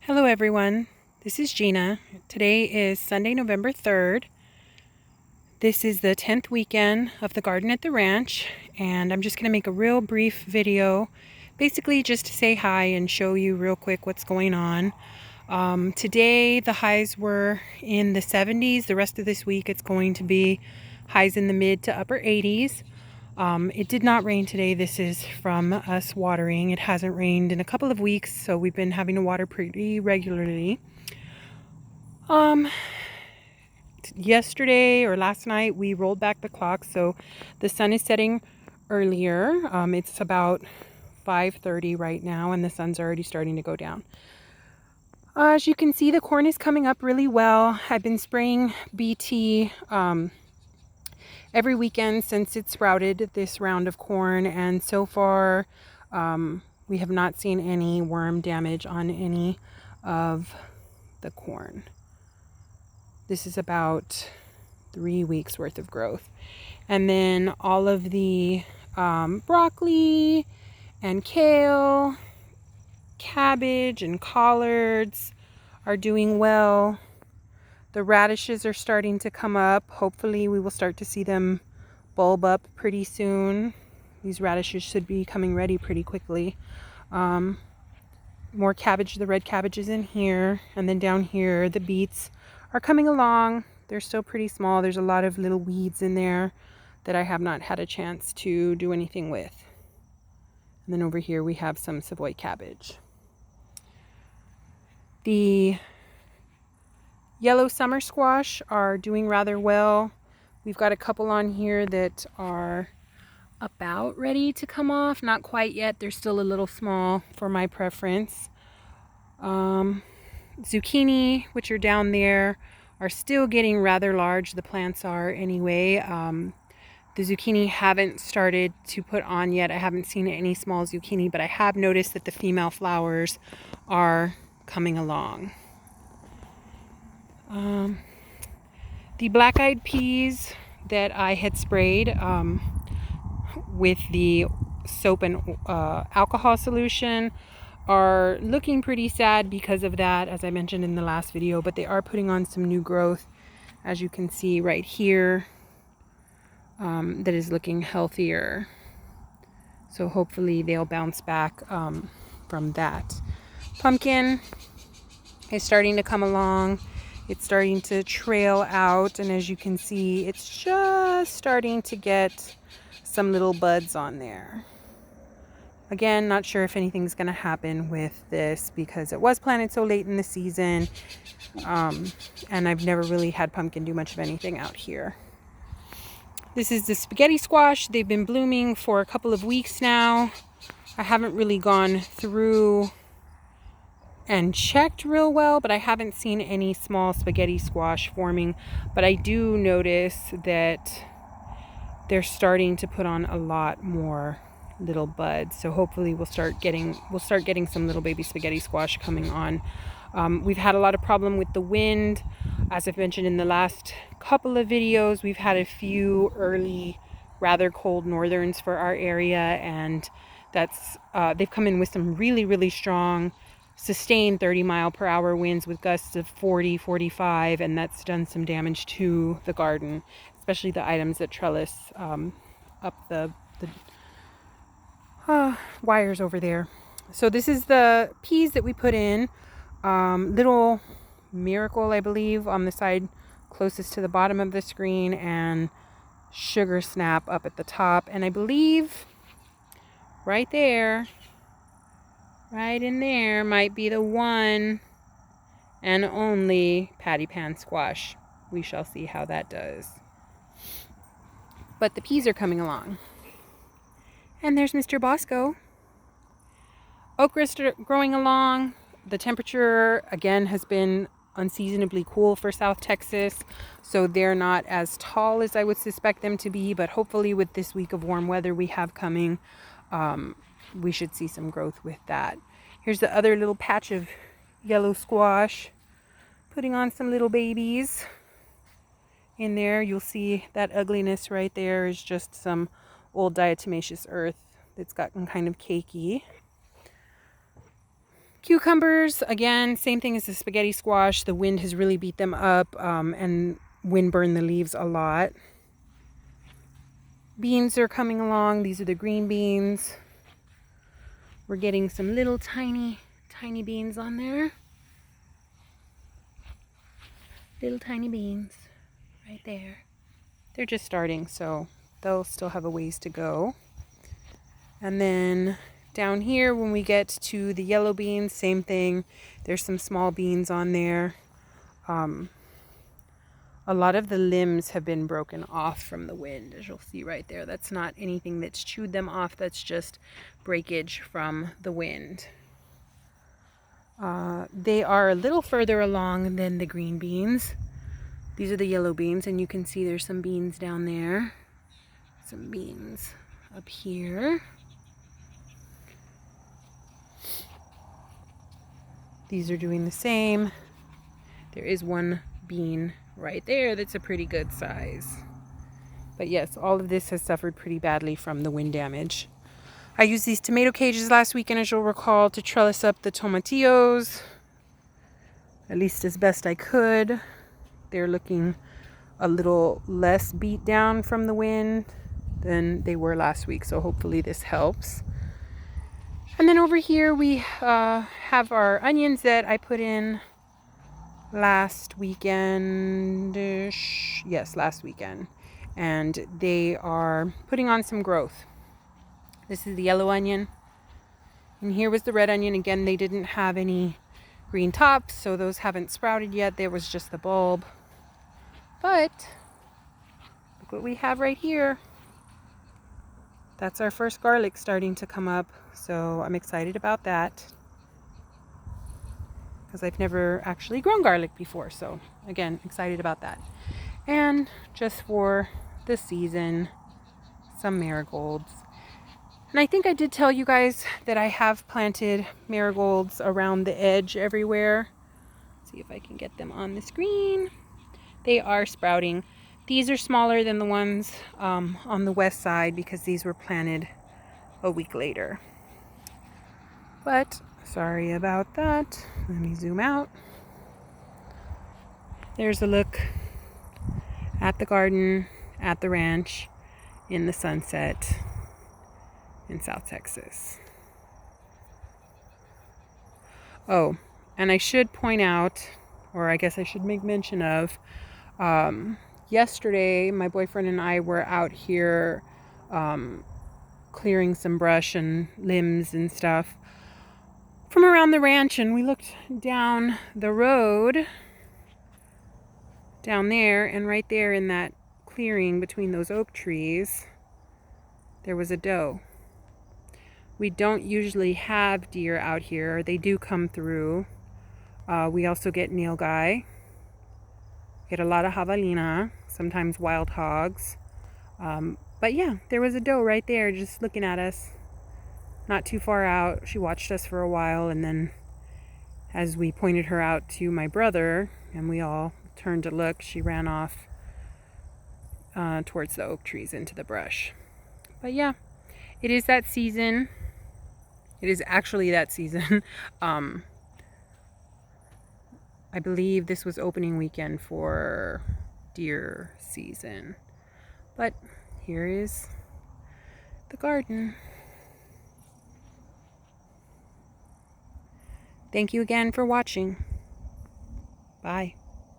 Hello everyone, this is Gina. Today is Sunday, November 3rd. This is the 10th weekend of the garden at the ranch, and I'm just going to make a real brief video, basically just to say hi and show you real quick what's going on. Today the highs were in the 70s. The rest of this week it's going to be highs in the mid to upper 80s. It did not rain today. This is from us watering. It hasn't rained in a couple of weeks, so we've been having to water pretty regularly. Yesterday or last night we rolled back the clock, so the sun is setting earlier. It's about 5:30 right now, and the sun's already starting to go down. As you can see, the corn is coming up really well. I've been spraying BT every weekend since it sprouted this round of corn, and so far we have not seen any worm damage on any of the corn. This is about 3 weeks worth of growth. And then all of the broccoli and kale, cabbage and collards are doing well. The radishes are starting to come up. Hopefully we will start to see them bulb up pretty soon. These radishes should be coming ready pretty quickly. More cabbage, the red cabbage is in here. And then down here, the beets are coming along. They're still pretty small. There's a lot of little weeds in there that I have not had a chance to do anything with. And then over here we have some Savoy cabbage. The yellow summer squash are doing rather well. We've got a couple on here that are about ready to come off. Not quite yet. They're still a little small for my preference. Zucchini, which are down there, are still getting rather large. The plants are anyway. The zucchini haven't started to put on yet. I haven't seen any small zucchini, but I have noticed that the female flowers are coming along. The black-eyed peas that I had sprayed with the soap and alcohol solution are looking pretty sad because of that, as I mentioned in the last video, but they are putting on some new growth, as you can see right here, that is looking healthier. So hopefully they'll bounce back from that. Pumpkin is starting to come along. It's starting to trail out, and as you can see, it's just starting to get some little buds on there. Again, not sure if anything's going to happen with this because it was planted so late in the season, and I've never really had pumpkin do much of anything out here. This is the spaghetti squash. They've been blooming for a couple of weeks now. I haven't really gone through and checked real well, but I haven't seen any small spaghetti squash forming, but I do notice that they're starting to put on a lot more little buds, so hopefully we'll start getting some little baby spaghetti squash coming on. We've had a lot of problem with the wind. As I've mentioned in the last couple of videos, we've had a few early rather cold northerns for our area, and that's they've come in with some really strong sustained 30-mile-per-hour winds with gusts of 40, 45, and that's done some damage to the garden, especially the items that trellis up the wires over there. So this is the peas that we put in. Little Miracle, I believe, on the side closest to the bottom of the screen, and Sugar Snap up at the top. And I believe right there, right in there, might be the one and only patty pan squash. We shall see how that does. But the peas are coming along. And there's Mr. Bosco. Okra's growing along. The temperature, again, has been unseasonably cool for South Texas, so they're not as tall as I would suspect them to be, but hopefully with this week of warm weather we have coming, we should see some growth with that. Here's the other little patch of yellow squash, putting on some little babies in there. You'll see that ugliness right there is just some old diatomaceous earth that's gotten kind of cakey. Cucumbers, again, same thing as the spaghetti squash. The wind has really beat them up, and wind burned the leaves a lot. Beans are coming along. These are the green beans. We're getting some little tiny beans on there. Little tiny beans right there. They're just starting, so they'll still have a ways to go. And then down here, when we get to the yellow beans, same thing. There's some small beans on there. A lot of the limbs have been broken off from the wind, as you'll see right there. That's not anything that's chewed them off. That's just breakage from the wind. They are a little further along than the green beans. These are the yellow beans, and you can see there's some beans down there. Some beans up here. These are doing the same. There is one bean right there that's a pretty good size. But yes, all of this has suffered pretty badly from the wind damage. I used these tomato cages last weekend, as you'll recall, to trellis up the tomatillos, at least as best I could. They're looking a little less beat down from the wind than they were last week, so hopefully this helps. And then over here we have our onions that I put in last weekend. Yes, last weekend. And they are putting on some growth. This is the yellow onion. And here was the red onion. Again, they didn't have any green tops, so those haven't sprouted yet. There was just the bulb. But look what we have right here. That's our first garlic starting to come up. So I'm excited about that, because I've never actually grown garlic before. So again, excited about that. And just for the season, some marigolds. And I think I did tell you guys that I have planted marigolds around the edge everywhere. Let's see if I can get them on the screen. They are sprouting. These are smaller than the ones on the west side, because these were planted a week later. But sorry about that. Let me zoom out. There's a look at the garden, at the ranch, in the sunset in South Texas. Oh, and I should point out, or I guess I should make mention of, yesterday my boyfriend and I were out here clearing some brush and limbs and stuff from around the ranch, and we looked down the road down there, and right there in that clearing between those oak trees, there was a doe. We don't usually have deer out here. They do come through. We also get nilgai. Get a lot of javelina, sometimes wild hogs. But yeah, there was a doe right there just looking at us. Not too far out. She watched us for a while, and then as we pointed her out to my brother and we all turned to look, she ran off towards the oak trees into the brush. But yeah, it is that season. It is actually that season. I believe this was opening weekend for deer season. But here is the garden. Thank you again for watching. Bye.